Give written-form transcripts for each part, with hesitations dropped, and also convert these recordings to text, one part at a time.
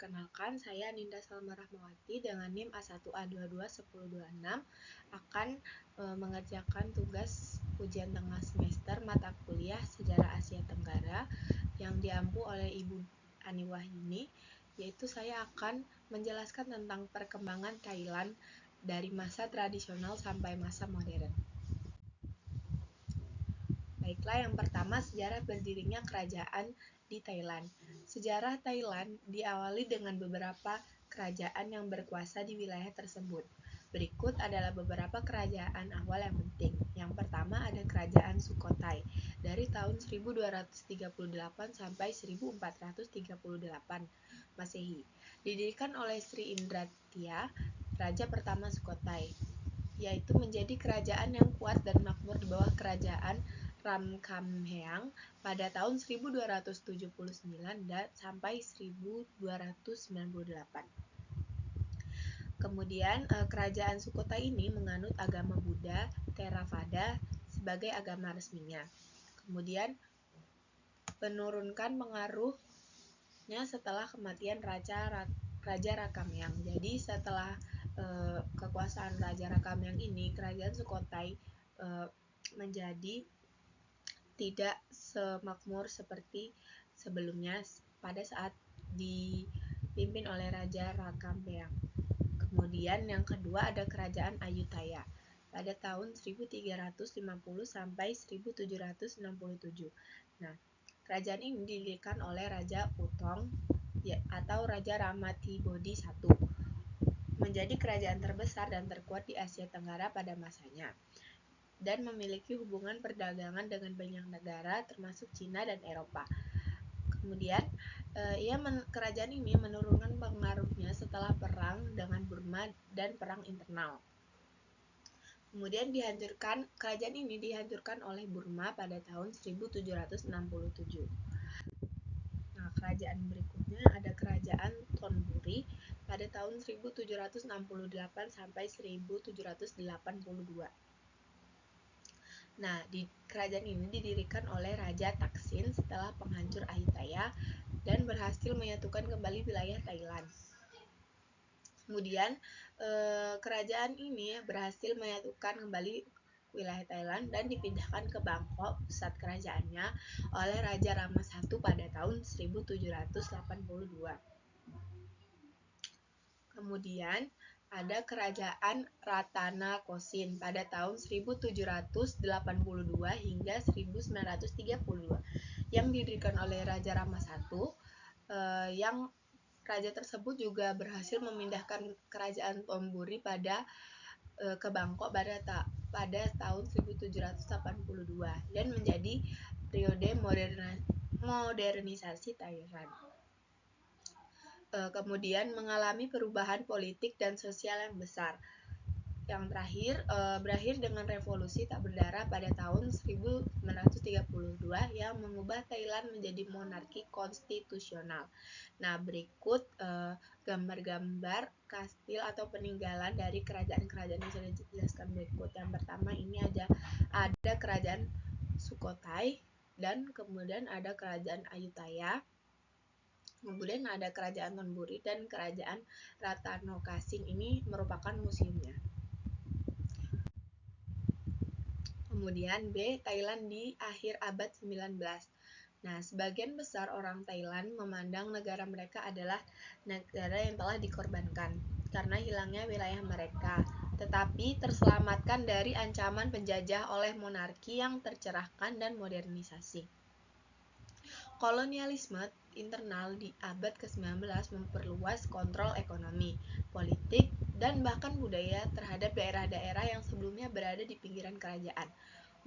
Perkenalkan, saya Ninda Salma Rahmawati dengan NIM A1A221026 akan mengerjakan tugas ujian tengah semester mata kuliah Sejarah Asia Tenggara yang diampu oleh Ibu Ani Wahyuni, yaitu saya akan menjelaskan tentang perkembangan Thailand dari masa tradisional sampai masa modern. Baiklah, yang pertama sejarah berdirinya kerajaan di Thailand. Sejarah Thailand diawali dengan beberapa kerajaan yang berkuasa di wilayah tersebut. Berikut adalah beberapa kerajaan awal yang penting. Yang pertama ada kerajaan Sukhothai dari tahun 1238 sampai 1438 Masehi. Didirikan oleh Sri Indratia, raja pertama Sukhothai, yaitu menjadi kerajaan yang kuat dan makmur di bawah kerajaan Ramkhamhaeng pada tahun 1279 dan sampai 1298. Kemudian kerajaan Sukhothai ini menganut agama Buddha Theravada sebagai agama resminya. Kemudian menurunkan pengaruhnya setelah kematian Raja Rakhamhaeng. Jadi setelah kekuasaan Raja Rakhamhaeng ini, kerajaan Sukhothai menjadi tidak semakmur seperti sebelumnya pada saat dipimpin oleh Raja Rakhamhaeng. Kemudian yang kedua ada kerajaan Ayutthaya pada tahun 1350 sampai 1767. Nah, kerajaan ini didirikan oleh Raja Uthong atau Raja Ramatibodi I, menjadi kerajaan terbesar dan terkuat di Asia Tenggara pada masanya, dan memiliki hubungan perdagangan dengan banyak negara termasuk Cina dan Eropa. Kemudian kerajaan ini menurunkan pengaruhnya setelah perang dengan Burma dan perang internal. Kemudian kerajaan ini dihancurkan oleh Burma pada tahun 1767. Nah, kerajaan berikutnya ada kerajaan Thonburi pada tahun 1768 sampai 1782. Nah, kerajaan ini didirikan oleh Raja Taksin setelah penghancur Ayutthaya dan berhasil menyatukan kembali wilayah Thailand. Kemudian, kerajaan ini berhasil menyatukan kembali wilayah Thailand dan dipindahkan ke Bangkok, pusat kerajaannya, oleh Raja Rama I pada tahun 1782. Kemudian, ada kerajaan Ratanakosin pada tahun 1782 hingga 1932 yang didirikan oleh Raja Rama I, yang raja tersebut juga berhasil memindahkan kerajaan Thonburi ke Bangkok pada tahun 1782 dan menjadi periode modernisasi Thailand. Kemudian mengalami perubahan politik dan sosial yang besar. Yang terakhir berakhir dengan revolusi tak berdarah pada tahun 1932 yang mengubah Thailand menjadi monarki konstitusional. Nah, berikut gambar-gambar kastil atau peninggalan dari kerajaan-kerajaan yang sudah dijelaskan berikut. Yang pertama ini ada kerajaan Sukhothai, dan kemudian ada kerajaan Ayutthaya. Kemudian ada kerajaan Thonburi dan kerajaan Ratanakosin, ini merupakan museumnya. Kemudian B, Thailand di akhir abad 19. Nah, sebagian besar orang Thailand memandang negara mereka adalah negara yang telah dikorbankan karena hilangnya wilayah mereka, tetapi terselamatkan dari ancaman penjajah oleh monarki yang tercerahkan dan modernisasi. Kolonialisme internal di abad ke-19 memperluas kontrol ekonomi, politik, dan bahkan budaya terhadap daerah-daerah yang sebelumnya berada di pinggiran kerajaan.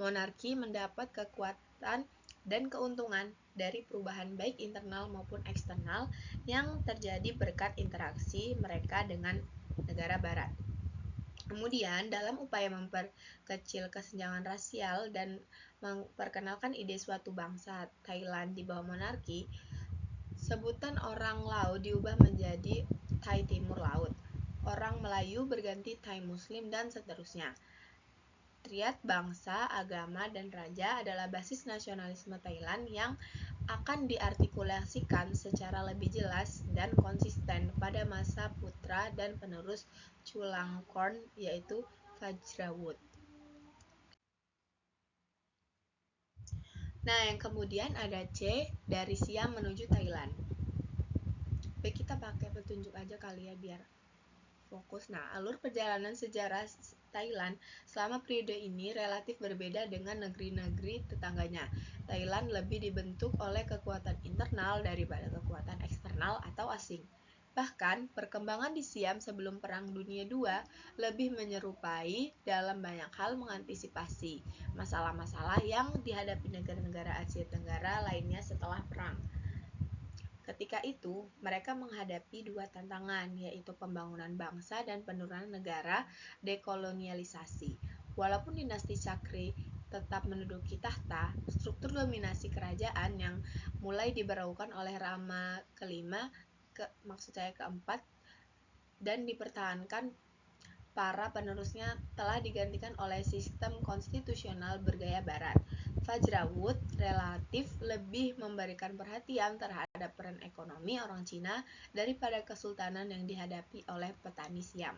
Monarki mendapat kekuatan dan keuntungan dari perubahan baik internal maupun eksternal yang terjadi berkat interaksi mereka dengan negara barat. Kemudian, dalam upaya memperkecil kesenjangan rasial dan memperkenalkan ide suatu bangsa Thailand di bawah monarki, sebutan orang laut diubah menjadi Thai Timur Laut. Orang Melayu berganti Thai Muslim, dan seterusnya. Triad bangsa, agama, dan raja adalah basis nasionalisme Thailand yang akan diartikulasikan secara lebih jelas dan konsisten pada masa putra dan penerus Chulalongkorn, yaitu Vajrawut. Nah, yang kemudian ada C, dari Siam menuju Thailand. Baik, kita pakai petunjuk aja kali ya biar fokus. Nah, alur perjalanan sejarah Thailand selama periode ini relatif berbeda dengan negeri-negeri tetangganya. Thailand lebih dibentuk oleh kekuatan internal daripada kekuatan eksternal atau asing. Bahkan, perkembangan di Siam sebelum Perang Dunia II lebih menyerupai dalam banyak hal mengantisipasi masalah-masalah yang dihadapi negara-negara Asia Tenggara lainnya setelah perang. Ketika itu, mereka menghadapi dua tantangan, yaitu pembangunan bangsa dan penurunan negara, dekolonialisasi. Walaupun dinasti Chakri tetap menduduki tahta, struktur dominasi kerajaan yang mulai diberaukan oleh Rama kelima, keempat, dan dipertahankan para penerusnya telah digantikan oleh sistem konstitusional bergaya barat. Vajrawut relatif lebih memberikan perhatian terhadap peran ekonomi orang Cina daripada kesultanan yang dihadapi oleh petani Siam.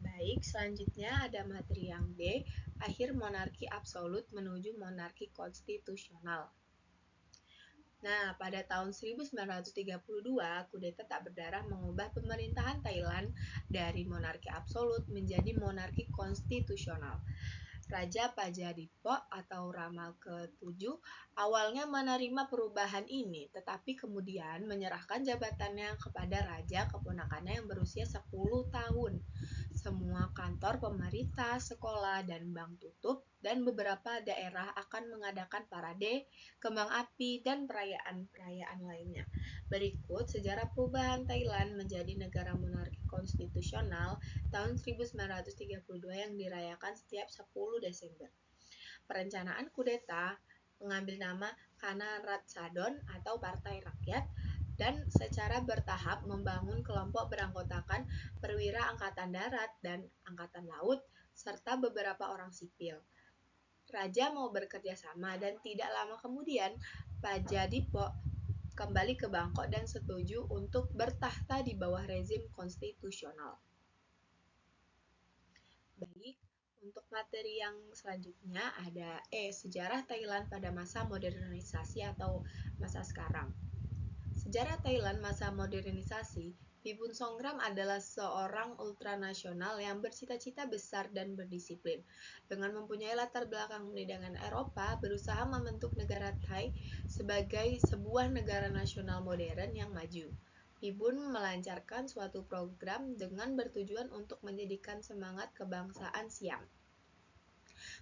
Baik, selanjutnya ada materi yang B, akhir monarki absolut menuju monarki konstitusional. Nah, pada tahun 1932, kudeta tak berdarah mengubah pemerintahan Thailand dari monarki absolut menjadi monarki konstitusional. Raja Pajadipo atau Rama ke-7 awalnya menerima perubahan ini, tetapi kemudian menyerahkan jabatannya kepada raja keponakannya yang berusia 10 tahun. Semua kantor pemerintah, sekolah, dan bank tutup, dan beberapa daerah akan mengadakan parade, kembang api, dan perayaan-perayaan lainnya. Berikut sejarah perubahan Thailand menjadi negara monarki konstitusional tahun 1932 yang dirayakan setiap 10 Desember. Perencanaan kudeta mengambil nama Kana Ratsadon atau Partai Rakyat dan secara bertahap membangun kelompok beranggotakan perwira angkatan darat dan angkatan laut serta beberapa orang sipil. Raja mau bekerja sama dan tidak lama kemudian Pajadipo kembali ke Bangkok dan setuju untuk bertahta di bawah rezim konstitusional. Baik, untuk materi yang selanjutnya ada sejarah Thailand pada masa modernisasi atau masa sekarang. Sejarah Thailand masa modernisasi, Vibun Songgram adalah seorang ultranasional yang bercita-cita besar dan berdisiplin. Dengan mempunyai latar belakang pendidikan Eropa, berusaha membentuk negara Thai sebagai sebuah negara nasional modern yang maju. Vibun melancarkan suatu program dengan bertujuan untuk menjadikan semangat kebangsaan Siam.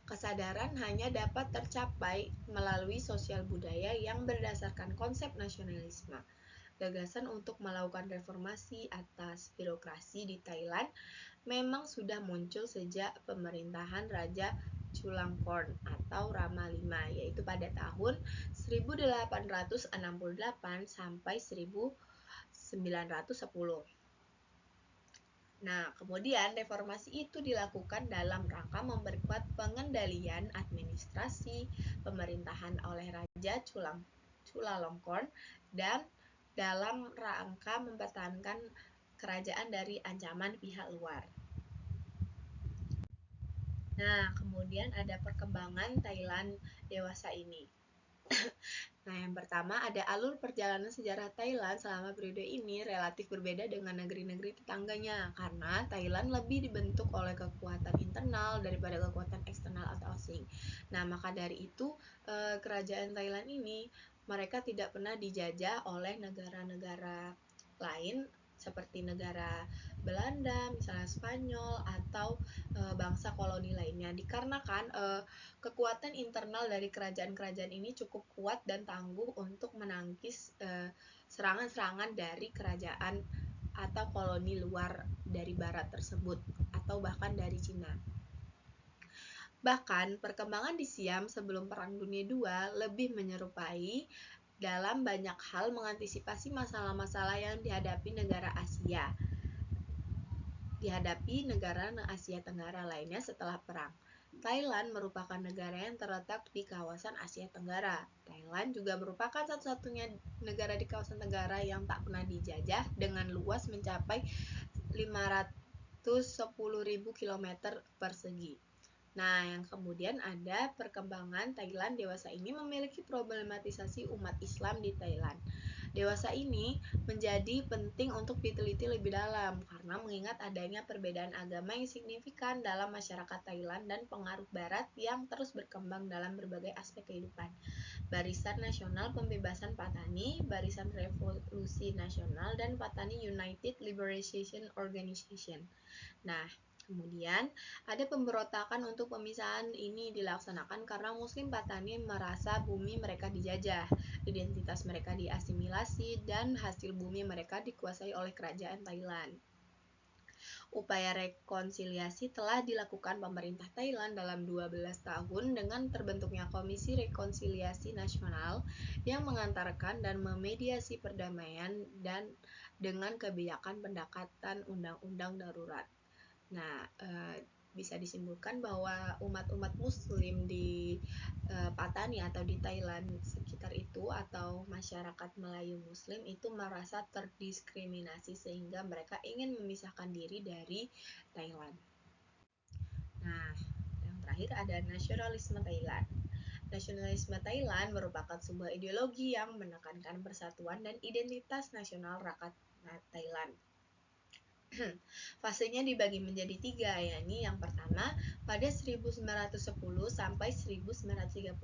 Kesadaran hanya dapat tercapai melalui sosial budaya yang berdasarkan konsep nasionalisme. Gagasan untuk melakukan reformasi atas birokrasi di Thailand memang sudah muncul sejak pemerintahan Raja Chulalongkorn atau Rama V, yaitu pada tahun 1868 sampai 1910. Nah, kemudian reformasi itu dilakukan dalam rangka memperkuat pengendalian administrasi pemerintahan oleh Raja Chulalongkorn dan dalam rangka mempertahankan kerajaan dari ancaman pihak luar. Nah, kemudian ada perkembangan Thailand dewasa ini. Nah, yang pertama ada alur perjalanan sejarah Thailand selama periode ini relatif berbeda dengan negeri-negeri tetangganya karena Thailand lebih dibentuk oleh kekuatan internal daripada kekuatan eksternal atau asing. Nah, maka dari itu kerajaan Thailand ini mereka tidak pernah dijajah oleh negara-negara lain seperti negara Belanda, misalnya Spanyol atau bangsa koloni lainnya. Dikarenakan kekuatan internal dari kerajaan-kerajaan ini cukup kuat dan tangguh untuk menangkis serangan-serangan dari kerajaan atau koloni luar dari barat tersebut atau bahkan dari Cina. Bahkan perkembangan di Siam sebelum Perang Dunia II lebih menyerupai dalam banyak hal mengantisipasi masalah-masalah yang dihadapi negara Asia Tenggara lainnya setelah perang. Thailand merupakan negara yang terletak di kawasan Asia Tenggara. Thailand juga merupakan satu-satunya negara di kawasan Tenggara yang tak pernah dijajah dengan luas mencapai 510.000 km persegi. Nah, yang kemudian ada perkembangan Thailand dewasa ini memiliki problematisasi umat Islam di Thailand. Dewasa ini menjadi penting untuk diteliti lebih dalam karena mengingat adanya perbedaan agama yang signifikan dalam masyarakat Thailand dan pengaruh barat yang terus berkembang dalam berbagai aspek kehidupan. Barisan Nasional Pembebasan Patani, Barisan Revolusi Nasional, dan Patani United Liberation Organization. Nah, kemudian ada pemberontakan untuk pemisahan ini dilaksanakan karena Muslim Patani merasa bumi mereka dijajah, identitas mereka diasimilasi, dan hasil bumi mereka dikuasai oleh kerajaan Thailand. Upaya rekonsiliasi telah dilakukan pemerintah Thailand dalam 12 tahun dengan terbentuknya Komisi Rekonsiliasi Nasional yang mengantarkan dan memediasi perdamaian dan dengan kebijakan pendekatan undang-undang darurat. Nah, bisa disimpulkan bahwa umat-umat Muslim di Patani atau di Thailand sekitar itu atau masyarakat Melayu Muslim itu merasa terdiskriminasi sehingga mereka ingin memisahkan diri dari Thailand. Nah, yang terakhir ada nasionalisme Thailand. Nasionalisme Thailand merupakan sebuah ideologi yang menekankan persatuan dan identitas nasional rakyat Thailand. Fasenya dibagi menjadi 3, yakni yang pertama pada 1910 sampai 1932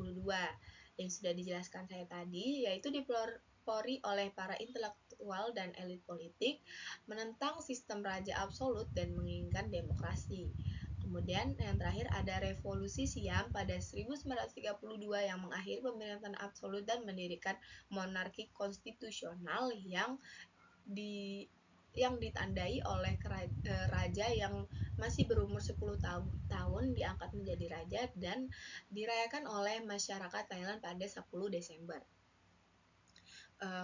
yang sudah dijelaskan saya tadi, yaitu dipelopori oleh para intelektual dan elit politik menentang sistem raja absolut dan menginginkan demokrasi. Kemudian yang terakhir ada revolusi Siam pada 1932 yang mengakhiri pemerintahan absolut dan mendirikan monarki konstitusional yang ditandai oleh raja yang masih berumur 10 tahun diangkat menjadi raja dan dirayakan oleh masyarakat Thailand pada 10 Desember.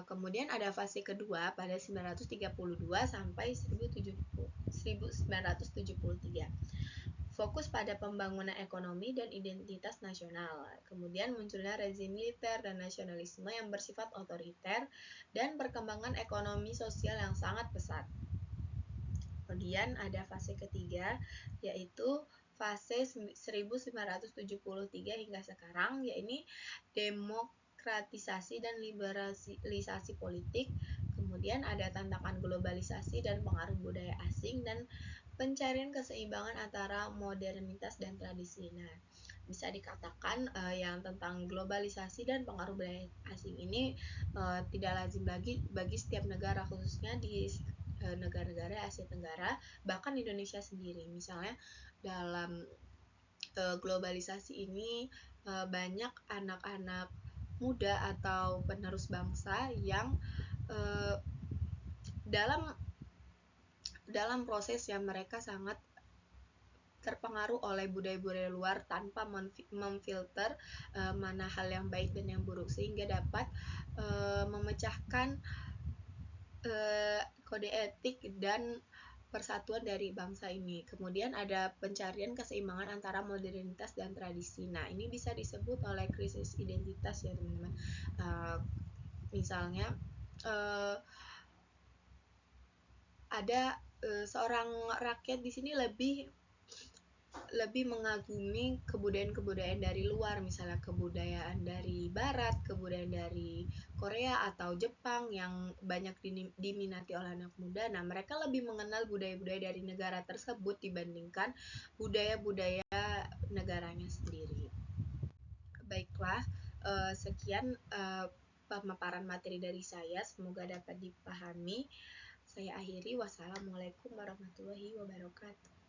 Kemudian ada fase kedua pada 1932 sampai 1973. Fokus pada pembangunan ekonomi dan identitas nasional. Kemudian munculnya rezim militer dan nasionalisme yang bersifat otoriter dan perkembangan ekonomi sosial yang sangat pesat. Kemudian ada fase ketiga, yaitu fase 1973 hingga sekarang, yaitu demokratisasi dan liberalisasi politik. Kemudian ada tantangan globalisasi dan pengaruh budaya asing dan pencarian keseimbangan antara modernitas dan tradisi. Nah, bisa dikatakan yang tentang globalisasi dan pengaruh budaya asing ini tidak lazim lagi bagi setiap negara, khususnya di negara-negara Asia Tenggara, bahkan Indonesia sendiri. Misalnya dalam globalisasi ini banyak anak-anak muda atau penerus bangsa yang dalam proses yang mereka sangat terpengaruh oleh budaya-budaya luar tanpa memfilter mana hal yang baik dan yang buruk, sehingga dapat memecahkan kode etik dan persatuan dari bangsa ini. Kemudian ada pencarian keseimbangan antara modernitas dan tradisi. Nah, ini bisa disebut oleh krisis identitas ya teman-teman. Misalnya ada seorang rakyat di sini lebih mengagumi kebudayaan-kebudayaan dari luar, misalnya kebudayaan dari barat, kebudayaan dari Korea atau Jepang yang banyak diminati oleh anak muda. Nah, mereka lebih mengenal budaya-budaya dari negara tersebut dibandingkan budaya-budaya negaranya sendiri. Baiklah, sekian pemaparan materi dari saya, semoga dapat dipahami. Saya akhiri, wassalamualaikum warahmatullahi wabarakatuh.